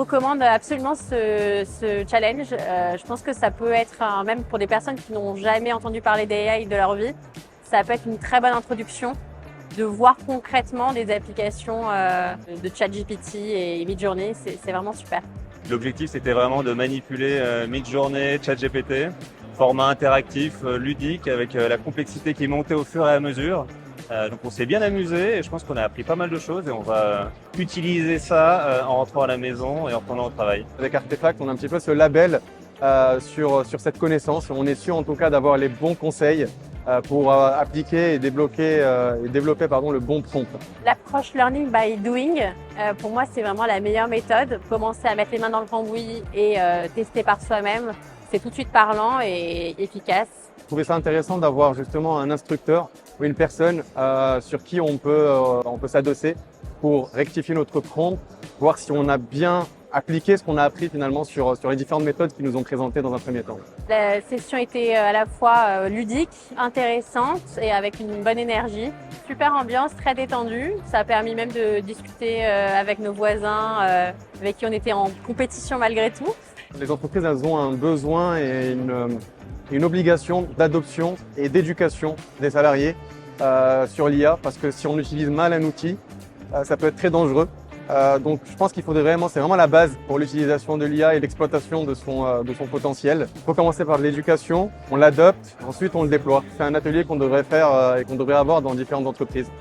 recommande absolument ce challenge. Je pense que ça peut être, même pour des personnes qui n'ont jamais entendu parler d'AI de leur vie, ça peut être une très bonne introduction de voir concrètement des applications de ChatGPT et Midjourney. C'est vraiment super. L'objectif, c'était vraiment de manipuler Midjourney, ChatGPT, format interactif, ludique, avec la complexité qui montait au fur et à mesure. Donc on s'est bien amusé et je pense qu'on a appris pas mal de choses et on va utiliser ça en rentrant à la maison et en retournant au travail. Avec Artefact, on a un petit peu ce label sur cette connaissance. On est sûr en tout cas d'avoir les bons conseils pour appliquer et développer le bon prompt. L'approche learning by doing, pour moi, c'est vraiment la meilleure méthode. Commencer à mettre les mains dans le cambouis et tester par soi-même, c'est tout de suite parlant et efficace. Je trouvais ça intéressant d'avoir justement un instructeur ou une personne sur qui on peut s'adosser pour rectifier notre prompt, voir si on a bien appliqué ce qu'on a appris finalement sur les différentes méthodes qui nous ont présentées dans un premier temps. La session était à la fois ludique, intéressante et avec une bonne énergie. Super ambiance, très détendue. Ça a permis même de discuter avec nos voisins avec qui on était en compétition malgré tout. Les entreprises, elles ont un besoin et une obligation d'adoption et d'éducation des salariés sur l'IA parce que si on utilise mal un outil, ça peut être très dangereux. Donc je pense qu'il faudrait vraiment, c'est vraiment la base pour l'utilisation de l'IA et l'exploitation de son potentiel. Il faut commencer par de l'éducation, on l'adopte, ensuite on le déploie. C'est un atelier qu'on devrait faire et qu'on devrait avoir dans différentes entreprises.